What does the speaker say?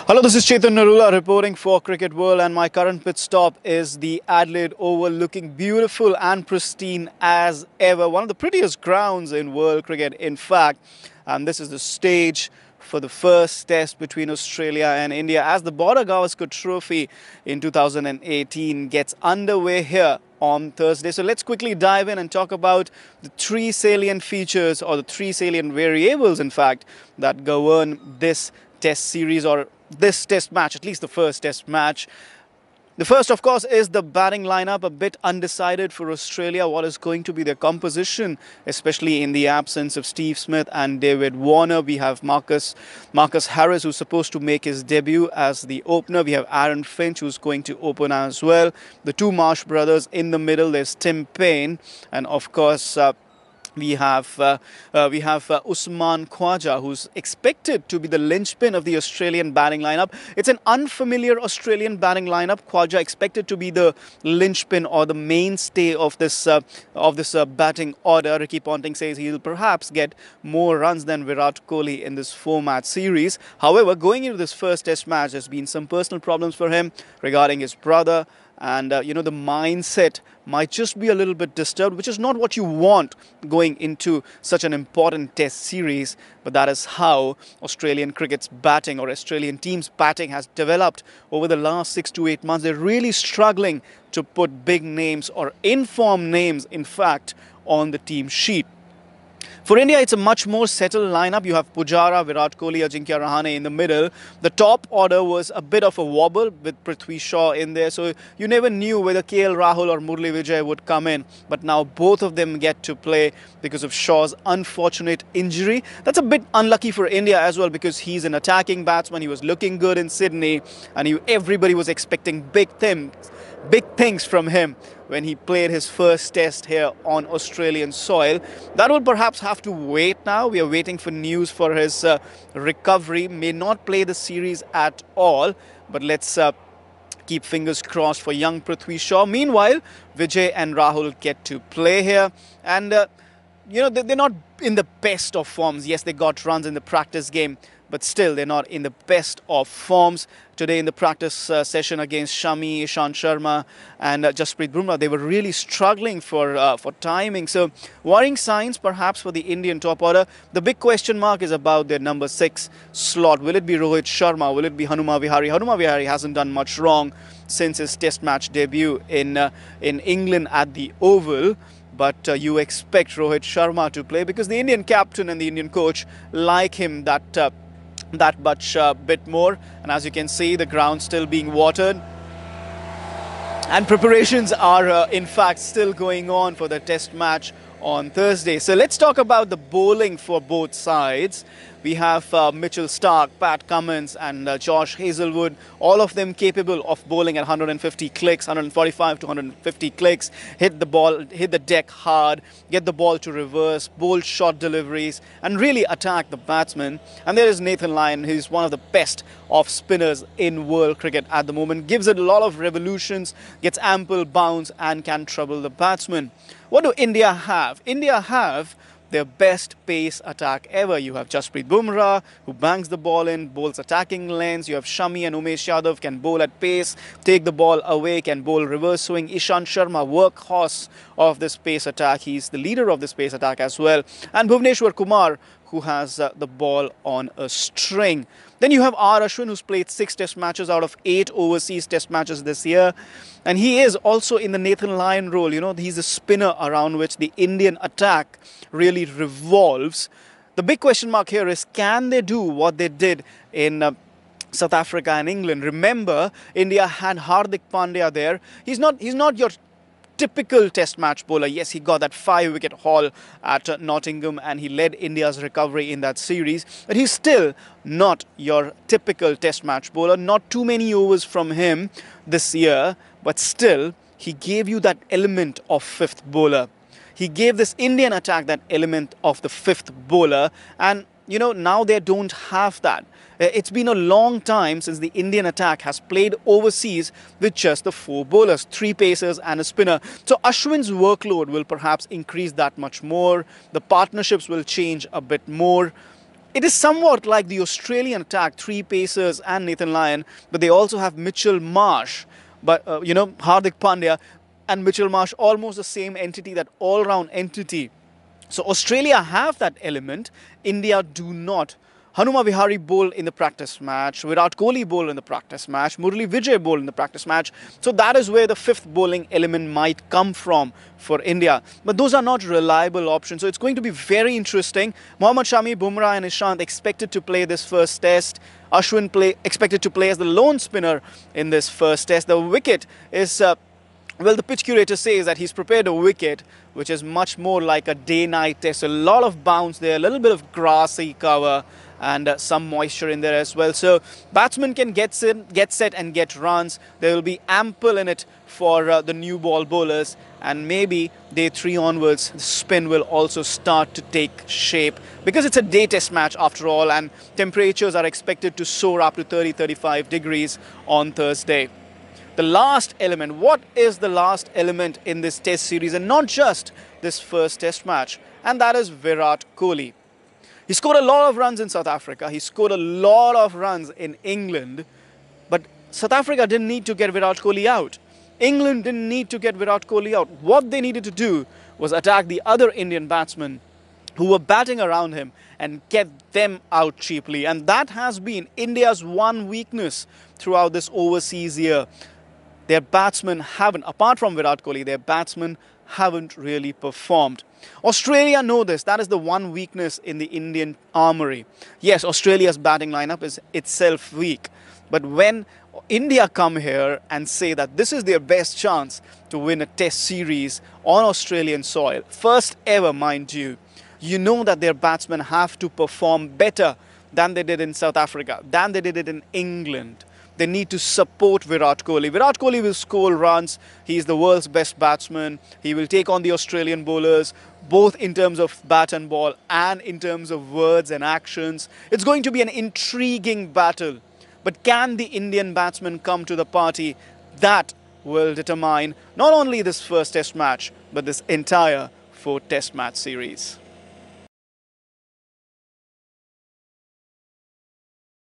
Hello, this is Chetan Narula reporting for Cricket World, and my current pit stop is the Adelaide Oval, looking beautiful and pristine as ever. One of the prettiest grounds in world cricket, in fact. And this is the stage for the first test between Australia and India as the Border Gavaskar Trophy in 2018 gets underway here on Thursday. So let's quickly dive in and talk about the three salient features, or the three salient variables, in fact, that govern this test series, or this test match, at least the first test match. The first, of course, is the batting lineup. A bit undecided for Australia. What is going to be their composition, especially in the absence of Steve Smith and David Warner? We have Marcus Harris, who's supposed to make his debut as the opener. We have Aaron Finch, who's going to open as well. The two Marsh brothers in the middle. There's Tim Paine, and of course, we have Usman Khawaja, who's expected to be the linchpin of the Australian batting lineup. It's an unfamiliar Australian batting lineup. Khawaja expected to be the linchpin or the mainstay of this batting order. Ricky Ponting says he'll perhaps get more runs than Virat Kohli in this four-match series. However, going into this first test match, there's been some personal problems for him regarding his brother. And, the mindset might just be a little bit disturbed, which is not what you want going into such an important test series. But that is how Australian cricket's batting, or Australian team's batting, has developed over the last 6 to 8 months. They're really struggling to put big names, or informed names, in fact, on the team sheet. For India, it's a much more settled lineup. You have Pujara, Virat Kohli, Ajinkya Rahane in the middle. The top order was a bit of a wobble with Prithvi Shaw in there. So you never knew whether KL Rahul or Murali Vijay would come in. But now both of them get to play because of Shaw's unfortunate injury. That's a bit unlucky for India as well, because he's an attacking batsman. He was looking good in Sydney, and everybody was expecting big things from him when he played his first test here on Australian soil. That will perhaps have to wait now. We are waiting for news for his recovery. May not play the series at all, but let's keep fingers crossed for young Prithvi Shaw. Meanwhile, Vijay and Rahul get to play here, and they're not in the best of forms. Yes, they got runs in the practice game, but still they're not in the best of forms. Today in the practice session against Shami, Ishant Sharma and Jasprit Bumrah, they were really struggling for timing. So worrying signs perhaps for the Indian top order. The big question mark is about their number 6 slot. Will it be Rohit Sharma? Will it be Hanuma Vihari? Hanuma Vihari hasn't done much wrong since his test match debut in England at the Oval. But you expect Rohit Sharma to play because the Indian captain and the Indian coach like him that much bit more. And as you can see, the ground still being watered, and preparations are in fact still going on for the test match on Thursday. So let's talk about the bowling for both sides. We have Mitchell Starc, Pat Cummins and Josh Hazlewood, all of them capable of bowling at 150 clicks, 145 to 150 clicks, hit the deck hard, get the ball to reverse, bowl short deliveries and really attack the batsman. And there is Nathan Lyon, who's one of the best off spinners in world cricket at the moment, gives it a lot of revolutions, gets ample bounce and can trouble the batsman. What do India have? India have their best pace attack ever. You have Jasprit Bumrah, who bangs the ball in, bowls attacking lanes. You have Shami and Umesh Yadav, can bowl at pace, take the ball away, can bowl reverse swing. Ishant Sharma, workhorse of this pace attack. He's the leader of this pace attack as well. And Bhuvneshwar Kumar, who has the ball on a string. Then you have R. Ashwin, who's played 6 test matches out of 8 overseas test matches this year. And he is also in the Nathan Lyon role. He's a spinner around which the Indian attack really revolves. The big question mark here is, can they do what they did in South Africa and England? Remember, India had Hardik Pandya there. He's not your typical test match bowler. Yes, he got that 5-wicket haul at Nottingham and he led India's recovery in that series. But he's still not your typical test match bowler. Not too many overs from him this year, but still he gave you that element of 5th bowler. He gave this Indian attack that element of the 5th bowler, and now they don't have that. It's been a long time since the Indian attack has played overseas with just the 4 bowlers, 3 pacers and a spinner. So Ashwin's workload will perhaps increase that much more. The partnerships will change a bit more. It is somewhat like the Australian attack, three pacers and Nathan Lyon, but they also have Mitchell Marsh, but Hardik Pandya and Mitchell Marsh, almost the same entity, that all-round entity. So Australia have that element, India do not. Hanuma Vihari bowled in the practice match, Virat Kohli bowled in the practice match, Murali Vijay bowled in the practice match. So that is where the fifth bowling element might come from for India. But those are not reliable options. So it's going to be very interesting. Mohammad Shami, Bumrah and Ishant expected to play this first test. Ashwin expected to play as the lone spinner in this first test. The wicket is... well, the pitch curator says that he's prepared a wicket which is much more like a day-night test. A lot of bounce there, a little bit of grassy cover and some moisture in there as well. So batsmen can get set and get runs. There will be ample in it for the new ball bowlers, and maybe day 3 onwards the spin will also start to take shape, because it's a day test match after all, and temperatures are expected to soar up to 30-35 degrees on Thursday. The last element, what is the last element in this test series, and not just this first test match? And that is Virat Kohli. He scored a lot of runs in South Africa. He scored a lot of runs in England. But South Africa didn't need to get Virat Kohli out. England didn't need to get Virat Kohli out. What they needed to do was attack the other Indian batsmen who were batting around him and get them out cheaply. And that has been India's one weakness throughout this overseas year. Their batsmen haven't, apart from Virat Kohli, their batsmen haven't really performed. Australia know this. That is the one weakness in the Indian armoury. Yes, Australia's batting lineup is itself weak. But when India come here and say that this is their best chance to win a test series on Australian soil, first ever mind you, you know that their batsmen have to perform better than they did in South Africa, than they did it in England. They need to support Virat Kohli. Virat Kohli will score runs. He is the world's best batsman. He will take on the Australian bowlers, both in terms of bat and ball and in terms of words and actions. It's going to be an intriguing battle. But can the Indian batsmen come to the party? That will determine not only this first test match, but this entire 4 test match series.